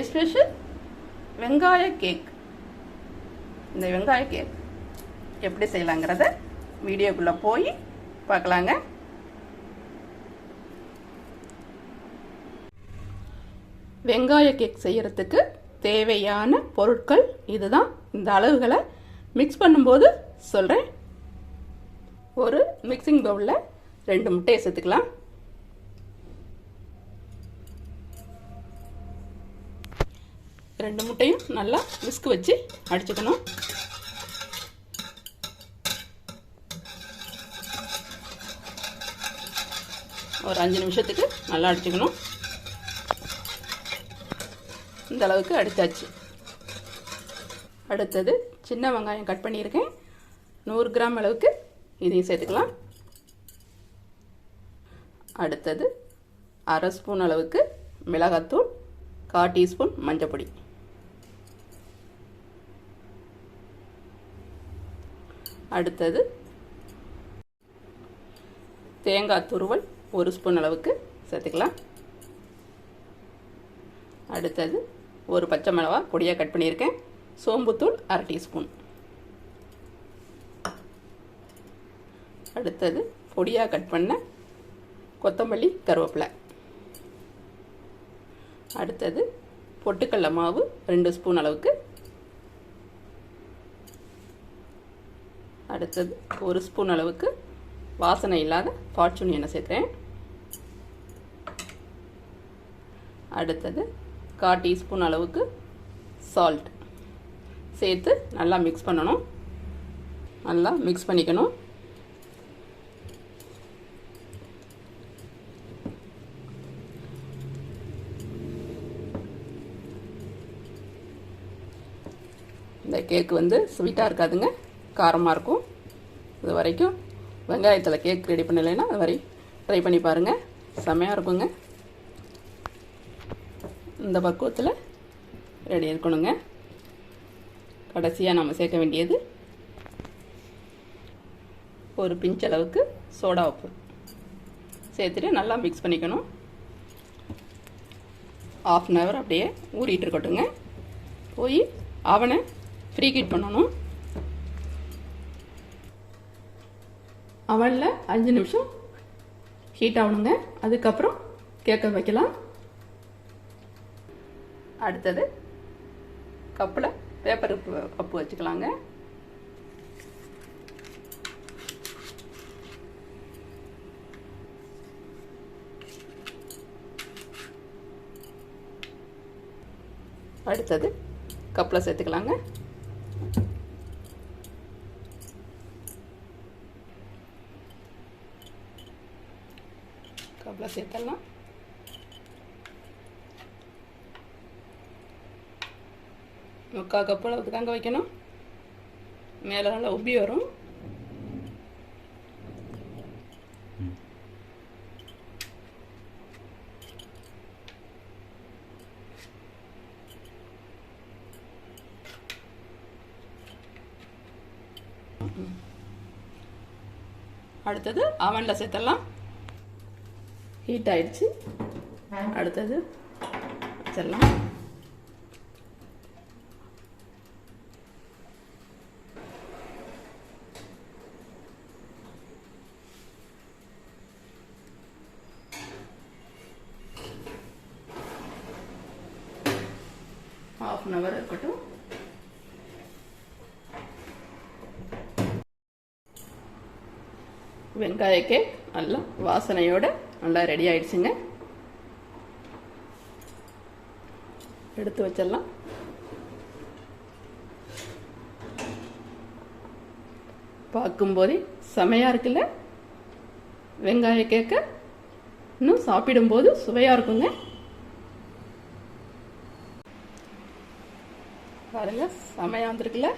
Special வெங்காய cake. இந்த வெங்காய கேக் எப்படி செய்யலாங்கிறத வீடியோக்குள்ளே போய் பார்க்கலாங்க. வெங்காய கேக் செய்கிறதுக்கு தேவையான பொருட்கள் இதுதான். இந்த அளவுகளை மிக்ஸ் பண்ணும்போது சொல்கிறேன். ஒரு மிக்சிங் பவுலில் 2 முட்டையை சேர்த்துக்கலாம். ரெண்டு முட்டையும் நல்லா விஸ்க் வச்சு அடிச்சுக்கணும். ஒரு 5 நிமிஷத்துக்கு நல்லா அடிச்சுக்கணும். இந்த அளவுக்கு அடித்தாச்சு. அடுத்தது சின்ன வெங்காயம் கட் பண்ணியிருக்கேன். 100 கிராம் அளவுக்கு இதையும் சேர்த்துக்கலாம். அடுத்தது 1/2 ஸ்பூன் அளவுக்கு மிளகாத்தூள், 1/4 டீஸ்பூன் மஞ்சள். அடுத்தது தேங்காய் துருவல் 1 ஸ்பூன் அளவுக்கு சேர்த்துக்கலாம். அடுத்தது ஒரு பச்சை மிளகாய் பொடியாக கட் பண்ணியிருக்கேன். சோம்புத்தூள் 1/2 டீஸ்பூன். அடுத்தது பொடியாக கட் பண்ண கொத்தமல்லி, கருவேப்பிலை. அடுத்தது பொட்டுக்கடலை மாவு 2 ஸ்பூன் அளவுக்கு. அடுத்தது 1 ஸ்பூன் அளவுக்கு வாசனை இல்லாத ஃபார்ச்சூன் எண்ணெய் சேர்க்குறேன். அடுத்தது 1/4 டீஸ்பூன் அளவுக்கு சால்ட் சேர்த்து நல்லா மிக்ஸ் பண்ணணும். நல்லா மிக்ஸ் பண்ணிக்கணும். இந்த கேக்கு ஸ்வீட்டாக இருக்காதுங்க, காரமாக இருக்கும். இது வரைக்கும் வெங்காயத்தில் கேக் ரெடி பண்ணலைன்னா அது வரை ட்ரை பண்ணி பாருங்கள், செம்மையாக இருக்குங்க. இந்த பக்குவத்தில் ரெடி இருக்கணுங்க. கடைசியாக நம்ம சேர்க்க வேண்டியது ஒரு பிஞ்ச் அளவுக்கு சோடா உப்பு சேர்த்துட்டு நல்லா மிக்ஸ் பண்ணிக்கணும். 1/2 அன் ஹவர் அப்படியே ஊறிட்டு இருக்கட்டுங்க. போய் அவனை ப்ரீ ஹீட் பண்ணணும். அவனில் 5 நிமிஷம் ஹீட் ஆகணுங்க. அதுக்கப்புறம் கேக்கை வைக்கலாம். அடுத்தது கப்பில் பேப்பர் கப்பு வச்சுக்கலாங்க. அடுத்தது கப்பில் சேர்த்துக்கலாங்க. கப்பில் சேர்த்துடலாம். முக்கால் கப்பு அளவுக்கு தாங்க வைக்கணும். மேலே நல்லா உப்பி வரும். அடுத்தது அவனில் சேர்த்துடலாம். ஹீட் ஆயிடுச்சு. அடுத்தது வச்சிடலாம். ½ அன் ஹவர் இருக்கட்டும். வெங்காய கேக் நல்லா வாசனையோட நல்லா ரெடி ஆயிடுச்சுங்க. எடுத்து வச்சிடலாம். பார்க்கும்போதே செமையாக இருக்குல்ல வெங்காய கேக்கு. இன்னும் சாப்பிடும்போது சுவையாக இருக்குங்க. பாருங்க, செமையாக வந்துருக்குல்ல.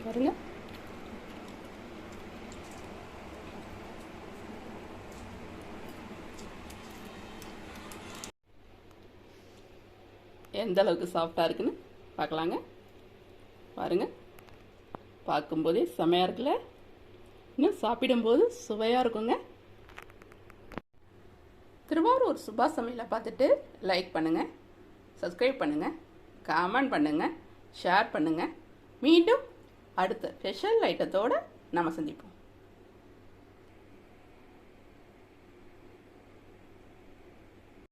பாருங்க, எந்த அளவுக்கு சாஃப்டாக இருக்குன்னு பார்க்கலாங்க. பாருங்கள், பார்க்கும்போதே செமையாக இருக்குல்ல. இன்னும் சாப்பிடும்போது சுவையாக இருக்குங்க. திருவாரூர் சுபா சமையலை பார்த்துட்டு லைக் பண்ணுங்கள், சப்ஸ்கிரைப் பண்ணுங்கள், கமெண்ட் பண்ணுங்கள், ஷேர் பண்ணுங்கள். மீண்டும் அடுத்த ஸ்பெஷல் ஐட்டத்தோடு நம்ம சந்திப்போம்.